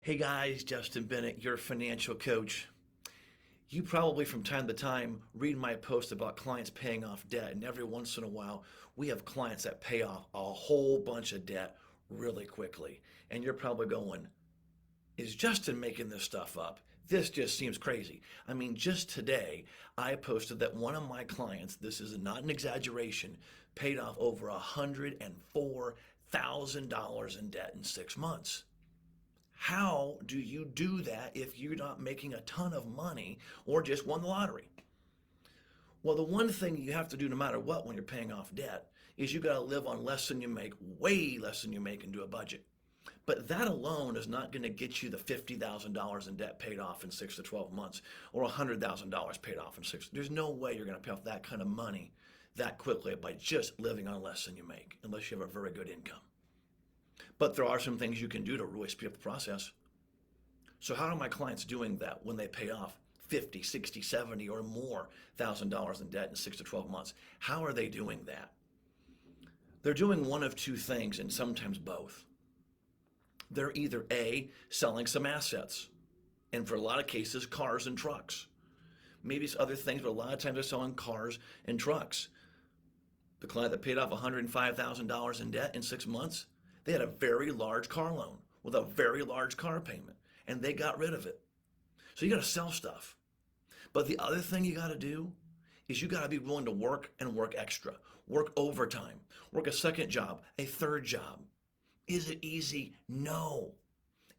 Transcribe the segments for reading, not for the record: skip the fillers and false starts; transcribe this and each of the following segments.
Hey guys, Justin Bennett, your financial coach. You probably from time to time read my post about clients paying off debt, and every once in a while we have clients that pay off a whole bunch of debt really quickly. And you're probably going, is Justin making this stuff up? This just seems crazy. I mean, just today I posted that one of my clients, this is not an exaggeration, paid off over $104,000 in debt in 6 months. How do you do that if you're not making a ton of money or just won the lottery? Well, the one thing you have to do no matter what when you're paying off debt is you got to live on less than you make, way less than you make, and do a budget. But that alone is not going to get you the $50,000 in debt paid off in 6 to 12 months or $100,000 paid off in 6. There's no way you're going to pay off that kind of money that quickly by just living on less than you make, unless you have a very good income. But there are some things you can do to really speed up the process. So how are my clients doing that when they pay off 50, 60, 70 or more $1,000 in debt in 6 to 12 months? How are they doing that? They're doing one of two things, and sometimes both. They're either A, selling some assets, and for a lot of cases, cars and trucks. Maybe it's other things, but a lot of times they're selling cars and trucks. The client that paid off $105,000 in debt in 6 months, they had a very large car loan with a very large car payment, and they got rid of it. So you got to sell stuff. But the other thing you got to do is you got to be willing to work and work extra, work overtime, work a second job, a third job. Is it easy? No.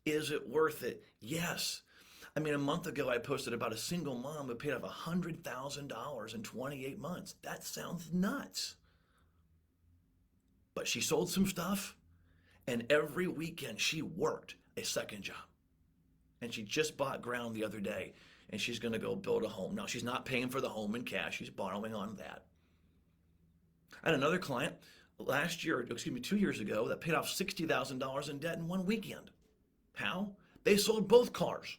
Is it worth it? Yes. I mean, a month ago, I posted about a single mom who paid off $100,000 in 28 months. That sounds nuts. But she sold some stuff. And every weekend she worked a second job. And she just bought ground the other day and she's going to go build a home. Now, she's not paying for the home in cash. She's borrowing on that. I had another client last year, 2 years ago, that paid off $60,000 in debt in one weekend. How? They sold both cars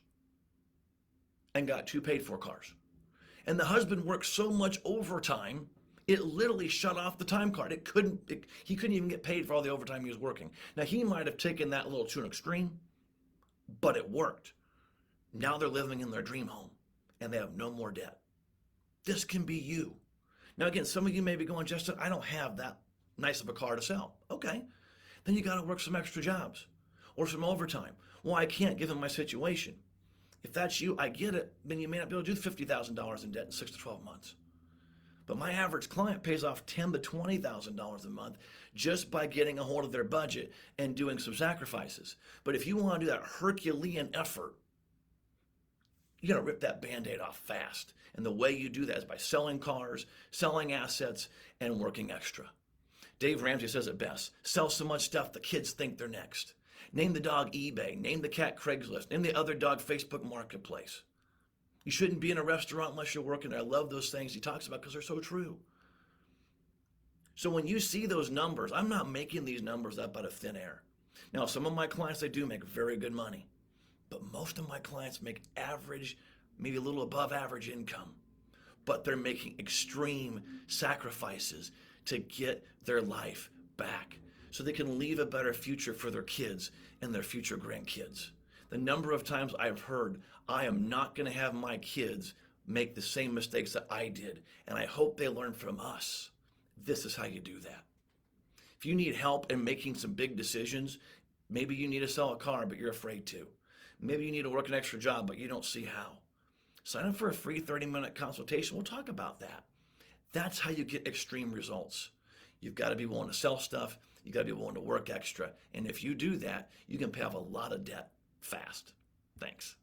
and got two paid for cars. And the husband worked so much overtime it literally shut off the time card. He couldn't even get paid for all the overtime he was working. Now, he might have taken that a little to an extreme, but it worked. Now they're living in their dream home and they have no more debt. This can be you. Now, again, some of you may be going, Justin, I don't have that nice of a car to sell. Okay, then you got to work some extra jobs or some overtime. Well, I can't given my situation. If that's you, I get it. Then you may not be able to do $50,000 in debt in 6 to 12 months. But my average client pays off $10,000 to $20,000 a month just by getting a hold of their budget and doing some sacrifices. But if you want to do that Herculean effort, you got to rip that Band-Aid off fast. And the way you do that is by selling cars, selling assets, and working extra. Dave Ramsey says it best: sell so much stuff the kids think they're next. Name the dog eBay, name the cat Craigslist, name the other dog Facebook Marketplace. You shouldn't be in a restaurant unless you're working there. I love those things he talks about because they're so true. So when you see those numbers, I'm not making these numbers up out of thin air. Now, some of my clients, they do make very good money, but most of my clients make average, maybe a little above average income, but they're making extreme sacrifices to get their life back so they can leave a better future for their kids and their future grandkids. The number of times I've heard, I am not going to have my kids make the same mistakes that I did, and I hope they learn from us. This is how you do that. If you need help in making some big decisions, maybe you need to sell a car, but you're afraid to. Maybe you need to work an extra job, but you don't see how. Sign up for a free 30-minute consultation. We'll talk about that. That's how you get extreme results. You've got to be willing to sell stuff. You've got to be willing to work extra. And if you do that, you can pay off a lot of debt fast. Thanks.